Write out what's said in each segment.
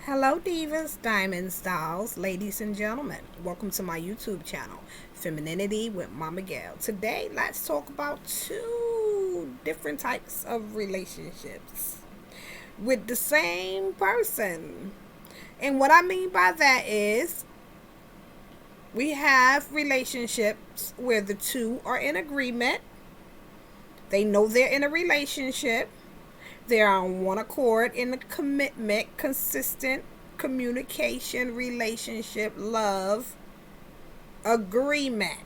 Hello, divas, diamonds, dolls, ladies, and gentlemen. Welcome to my YouTube channel, Femininity with Mama Gail. Today, let's talk about two different types of relationships with the same person. And what I mean by that is we have relationships where the two are in agreement. They know they're in a relationship. They're on one accord in the commitment, consistent communication, relationship, love, agreement.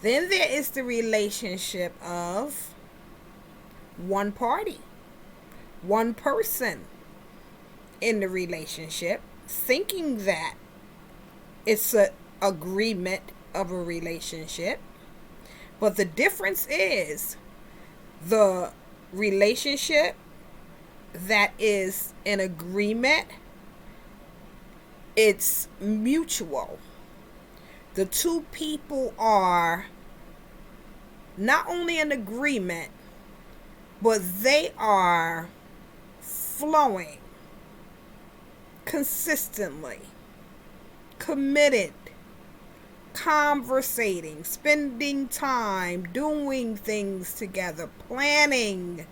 Then there is the relationship of one party, one person in the relationship, thinking that it's an agreement of a relationship. But the difference is the relationship that is an agreement, it's mutual. The two people are not only in agreement, but they are flowing consistently, committed, conversating, spending time, doing things together, planning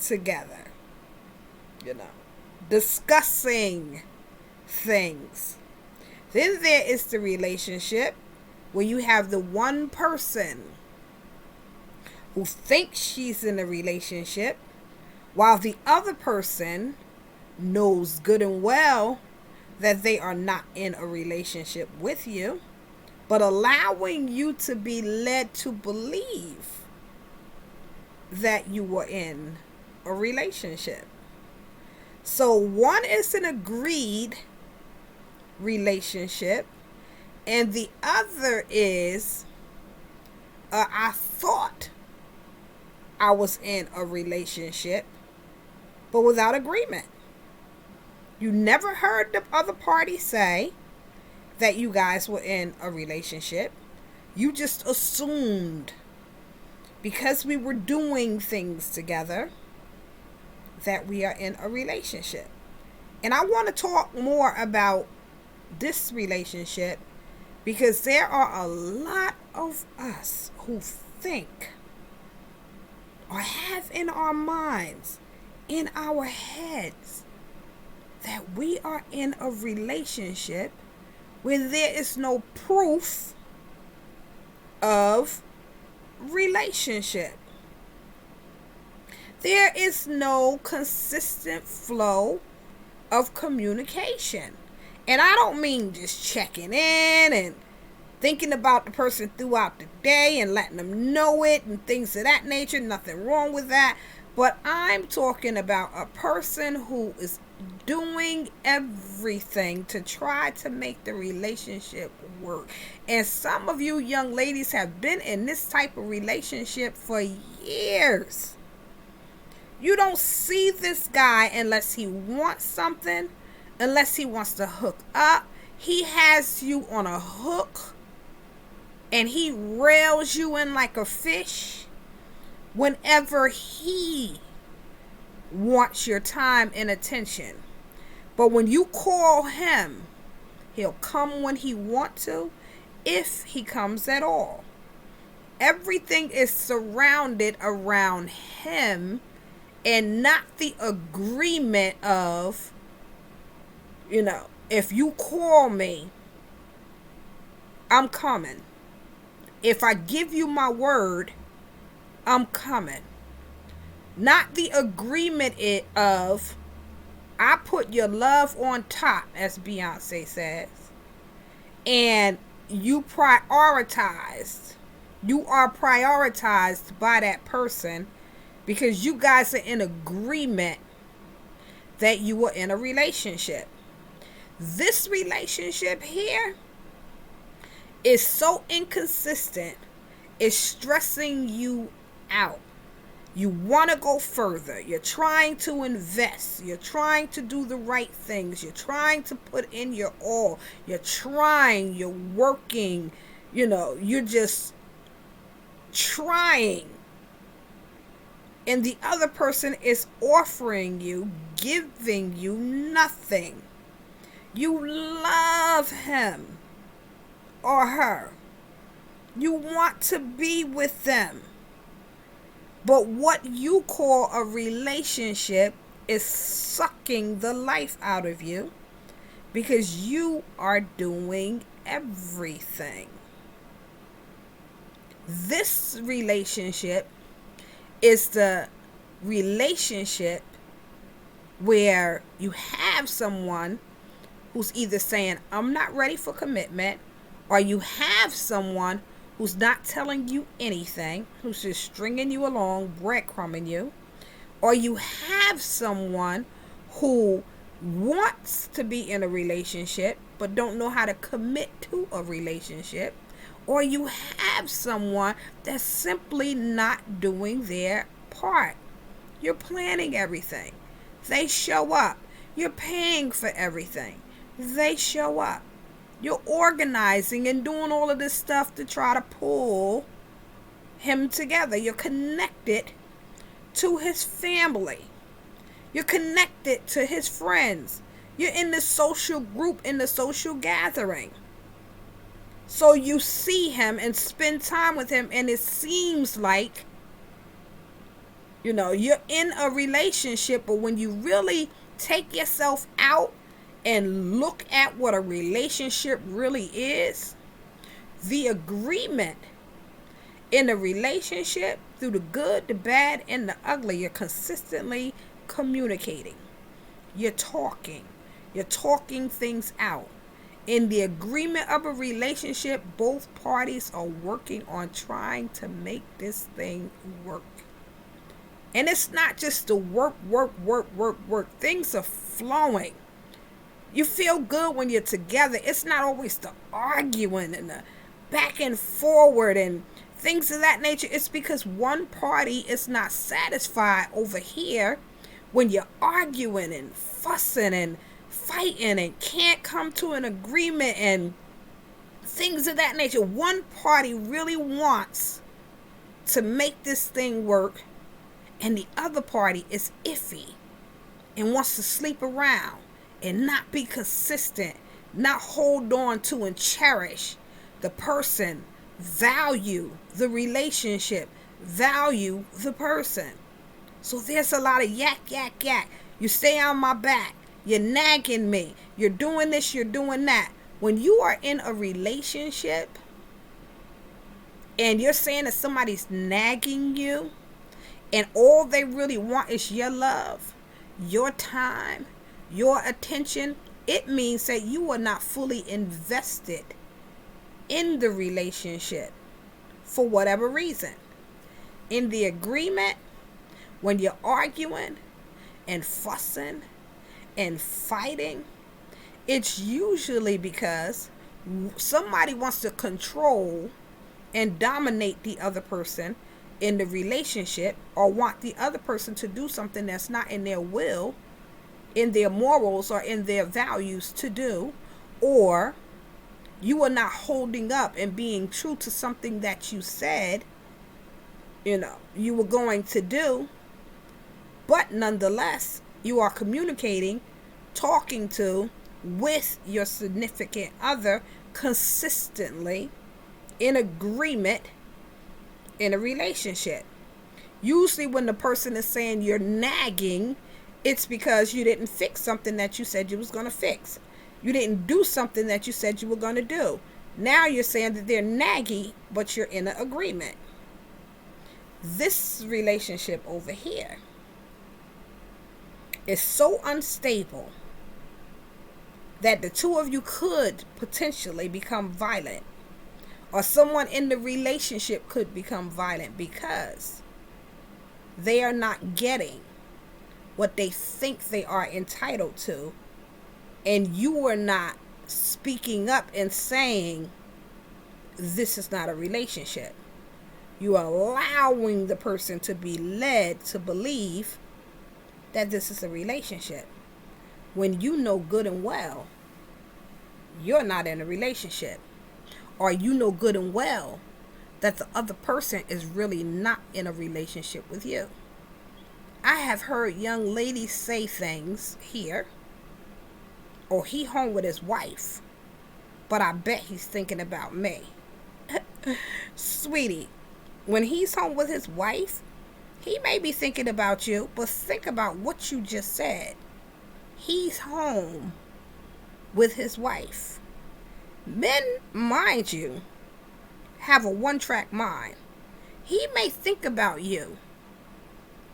together, discussing things. Then there is the relationship where you have the one person who thinks she's in a relationship while the other person knows good and well that they are not in a relationship with you, but allowing you to be led to believe that you were in a relationship. So one is an agreed relationship, and the other is I thought I was in a relationship, but without agreement. You never heard the other party say that you guys were in a relationship. You just assumed because we were doing things together that we are in a relationship. And I want to talk more about this relationship because there are a lot of us who think or have in our minds, in our heads, that we are in a relationship where there is no proof of relationship. There is no consistent flow of communication. And I don't mean just checking in and thinking about the person throughout the day and letting them know it and things of that nature. Nothing wrong with that. But I'm talking about a person who is doing everything to try to make the relationship work. And some of you young ladies have been in this type of relationship for years. You don't see this guy unless he wants something, unless he wants to hook up. He has you on a hook and he reels you in like a fish whenever he wants your time and attention. But when you call him, he'll come when he wants to, if he comes at all. Everything is surrounded around him and not the agreement of, if you call me, I'm coming. If I give you my word, I'm coming. Not the agreement of, I put your love on top, as Beyonce says, and you are prioritized by that person because you guys are in agreement that you were in a relationship. This relationship here is so inconsistent, it's stressing you out. You want to go further. You're trying to invest. You're trying to do the right things. You're trying to put in your all. You're working. You're just trying and the other person is offering you, giving you nothing. You love him or her. You want to be with them. But what you call a relationship is sucking the life out of you because you are doing everything. This relationship is the relationship where you have someone who's either saying, I'm not ready for commitment, or you have someone who's not telling you anything, who's just stringing you along, breadcrumbing you, or you have someone who wants to be in a relationship but don't know how to commit to a relationship, or you have someone that's simply not doing their part. You're planning everything. They show up. You're paying for everything. They show up. You're organizing and doing all of this stuff to try to pull him together. You're connected to his family. You're connected to his friends. You're in the social group, in the social gathering. So you see him and spend time with him, and it seems like, you're in a relationship, but when you really take yourself out and look at what a relationship really is, the agreement in a relationship, through the good, the bad, and the ugly, you're consistently communicating. You're talking things out. In the agreement of a relationship, both parties are working on trying to make this thing work. And it's not just the work. Things are flowing. You feel good when you're together. It's not always the arguing and the back and forward and things of that nature. It's because one party is not satisfied over here when you're arguing and fussing and fighting and can't come to an agreement and things of that nature. One party really wants to make this thing work, and the other party is iffy and wants to sleep around and not be consistent, not hold on to and cherish the person, value the relationship, value the person. So there's a lot of yak. You stay on my back. You're nagging me. You're doing this, you're doing that. When you are in a relationship and you're saying that somebody's nagging you and all they really want is your love, your time, your attention, it means that you are not fully invested in the relationship for whatever reason. In the agreement, when you're arguing and fussing and fighting, it's usually because somebody wants to control and dominate the other person in the relationship, or want the other person to do something that's not in their will, in their morals, or in their values to do, or you are not holding up and being true to something that you said you were going to do, but nonetheless you are communicating, talking to, with your significant other consistently in agreement in a relationship. Usually when the person is saying you're nagging, it's because you didn't fix something that you said you was going to fix. You didn't do something that you said you were going to do. Now you're saying that they're naggy, but you're in an agreement. This relationship over here is so unstable that the two of you could potentially become violent, or someone in the relationship could become violent because they are not getting what they think they are entitled to, and you are not speaking up and saying this is not a relationship. You are allowing the person to be led to believe that this is a relationship, when you know good and well you're not in a relationship, or you know good and well that the other person is really not in a relationship with you. I have heard young ladies say things here, or he home with his wife, but I bet he's thinking about me. Sweetie, when he's home with his wife, he may be thinking about you, but think about what you just said. He's home with his wife. Men, mind you, have a one-track mind. He may think about you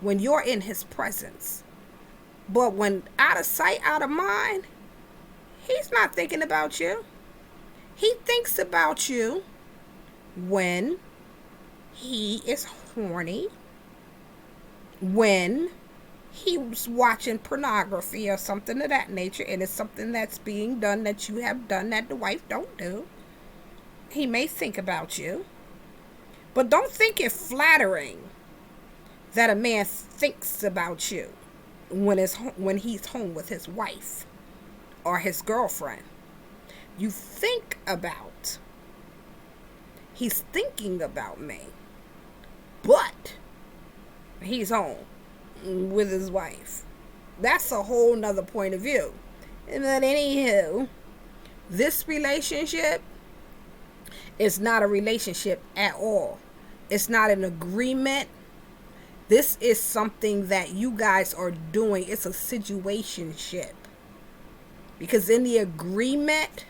when you're in his presence, but when out of sight, out of mind, he's not thinking about you. He thinks about you when he is horny, when he's watching pornography or something of that nature, and it's something that's being done that you have done that the wife don't do. He may think about you, but don't think it flattering that a man thinks about you when he's home with his wife or his girlfriend. You think about, he's thinking about me, but he's home with his wife. That's a whole nother point of view. But anywho, this relationship is not a relationship at all. It's not an agreement. This is something that you guys are doing. It's a situationship. Because in the agreement,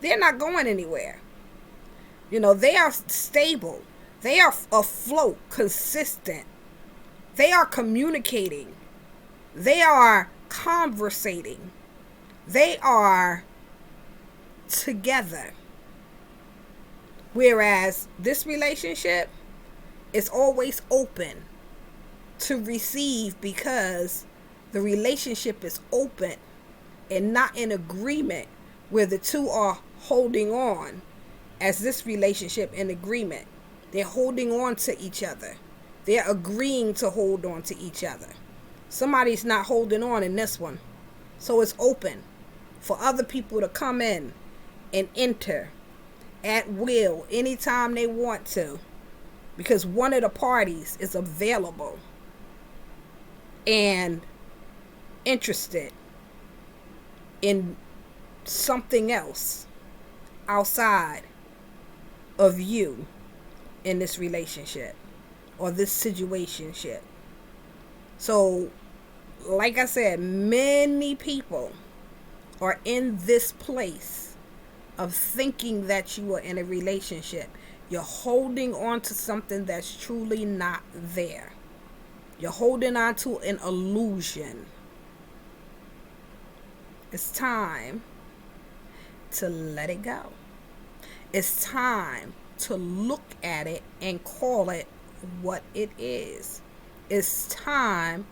they're not going anywhere. You know, they are stable. They are afloat, consistent. They are communicating. They are conversating. They are together. Whereas this relationship is always open to receive, because the relationship is open and not in agreement where the two are holding on as this relationship in agreement. They're holding on to each other. They're agreeing to hold on to each other. Somebody's not holding on in this one. So it's open for other people to come in and enter at will anytime they want to, because one of the parties is available and interested in something else outside of you in this relationship or this situationship. So, like I said, many people are in this place of thinking that you are in a relationship. You're holding on to something that's truly not there. You're holding on to an illusion. It's time to let it go. It's time to look at it and call it what it is. It's time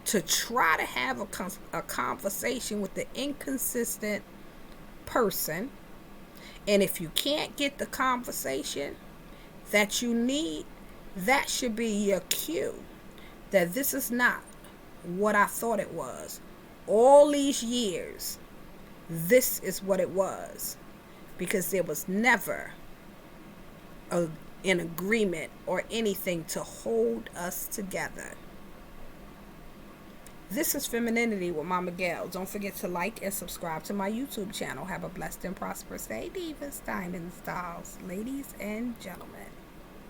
to try to have a conversation with the inconsistent person. And if you can't get the conversation that you need, that should be your cue that this is not what I thought it was. All these years, this is what it was. Because there was never an agreement or anything to hold us together. This is Femininity with Mama Gail. Don't forget to like and subscribe to my YouTube channel. Have a blessed and prosperous day, divas, diamond stars, ladies and gentlemen.